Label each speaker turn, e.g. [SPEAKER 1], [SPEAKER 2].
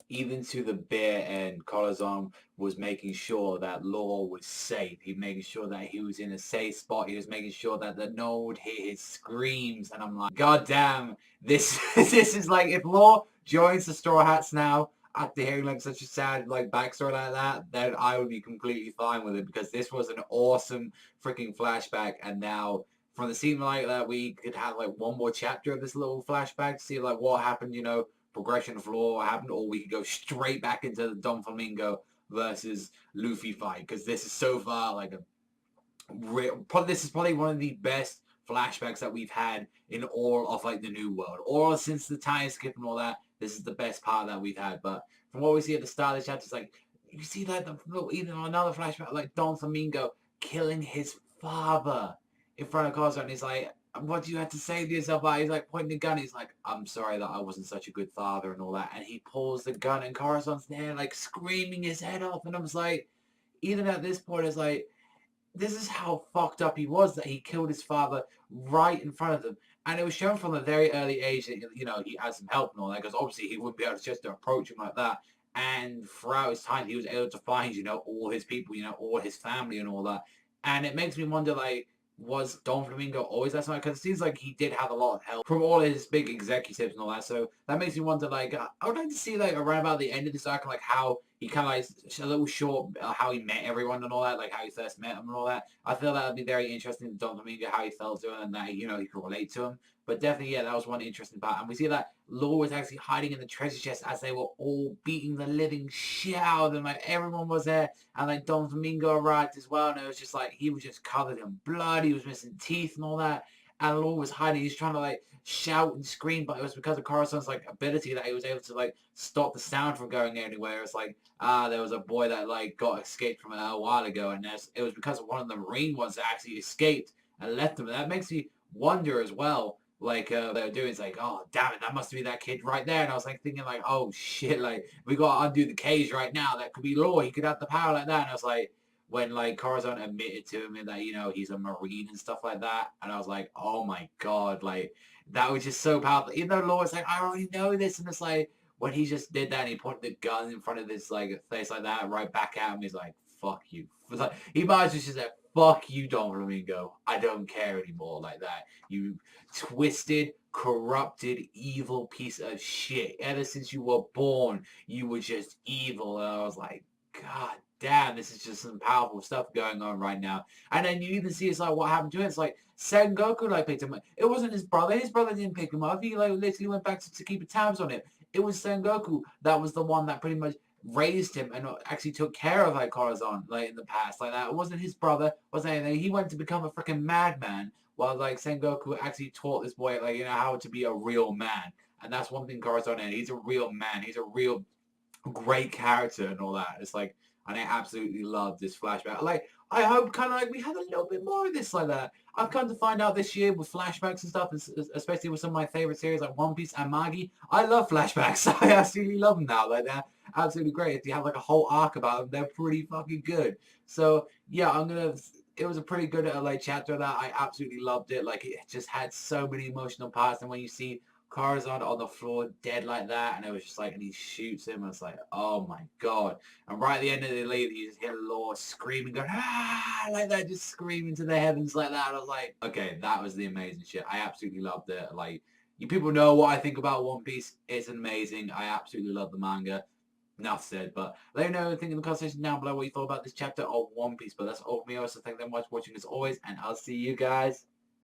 [SPEAKER 1] even to the bit, and Corazon was making sure that Law was safe. He making sure that he was in a safe spot. He was making sure that no one would hear his screams. And I'm like, God damn, this this is like, if Law joins the Straw Hats now after hearing like such a sad like backstory like that, then I would be completely fine with it, because this was an awesome freaking flashback. And now from the scene like that, we could have like one more chapter of this little flashback to see like what happened, progression of law, what happened, or we could go straight back into the Don Flamingo versus Luffy fight, because this is so far like this is probably one of the best flashbacks that we've had in all of like the New World, or since the time skip and all that. This is the best part that we've had. But from what we see at the start of the chapter, it's like you see like even another flashback, like Don Flamingo killing his father in front of Corazon. And he's like, what do you have to say to yourself? He's like pointing the gun. He's like, I'm sorry that I wasn't such a good father and all that. And he pulls the gun, and Corazon's there like screaming his head off. And I was like, even at this point, it's like, this is how fucked up he was, that he killed his father right in front of them. And it was shown from a very early age that, he had some help and all that, because obviously he wouldn't be able to just approach him like that. And throughout his time, he was able to find, all his people, all his family and all that. And it makes me wonder, like, was Don Flamingo always that smart? Because it seems like he did have a lot of help from all his big executives and all that. So that makes me wonder, like, I would like to see, like, around about the end of this arc, like, how he kind of, like, a little short, how he met everyone and all that, like, how he first met them and all that. I feel that would be very interesting to Don Flamingo, how he felt to him, and that, he could relate to him. But definitely, yeah, that was one interesting part. And we see that Law was actually hiding in the treasure chest as they were all beating the living shit out of them. Like, everyone was there. And like Don Flamingo arrived as well, and it was just like he was just covered in blood. He was missing teeth and all that. And Law was hiding. He's trying to like shout and scream, but it was because of Corazon's like ability that he was able to like stop the sound from going anywhere. It's like there was a boy that like got escaped from it a while ago, and it was because of one of the Marine ones that actually escaped and left him. And that makes me wonder as well. Like they were doing, it's like, oh damn it, that must be that kid right there. And I was like thinking, like, oh shit, like we gotta undo the cage right now. That could be Law. He could have the power like that. And I was like, when like Corazon admitted to him that he's a Marine and stuff like that, and I was like, oh my god, like that was just so powerful. Even though Law was like, I already know this, and it's like when he just did that and he put the gun in front of this like face like that, right back at him, he's like, fuck you. Like, he might as well just said, fuck you, Don Flamingo. I don't care anymore like that. You twisted, corrupted, evil piece of shit. Ever since you were born, you were just evil. And I was like, God damn, this is just some powerful stuff going on right now. And then you even see it's like what happened to him. It's like Sengoku like picked him up. It wasn't his brother. His brother didn't pick him up. He like literally went back to keep tabs on him. It was Sengoku that was the one that pretty much raised him and actually took care of like Corazon like in the past like that. It wasn't his brother, wasn't anything. He went to become a freaking madman, while like Sengoku actually taught this boy like how to be a real man. And that's one thing Corazon and he's a real man. He's a real great character and all that. It's like, and I absolutely love this flashback. Like, I hope kind of like we had a little bit more of this like that. I've come to find out this year with flashbacks and stuff, especially with some of my favorite series like One Piece and Amagi. I love flashbacks. I absolutely love them now. Like they're absolutely great. If you have like a whole arc about them, they're pretty fucking good. So yeah, it was a pretty good like chapter that I absolutely loved it. Like it just had so many emotional parts, and when you see Corazon on the floor dead like that, and it was just like, and he shoots him, and it's like, oh my god. And right at the end of the lead, you just hear Law screaming, going, ah, like that, just screaming to the heavens like that. I was like, okay, that was the amazing shit. I absolutely loved it. Like, you people know what I think about One Piece. It's amazing. I absolutely love the manga. Enough said, but let me know anything in the comment section down below what you thought about this chapter of One Piece. But that's all from me. I also thank you very much for watching as always, and I'll see you guys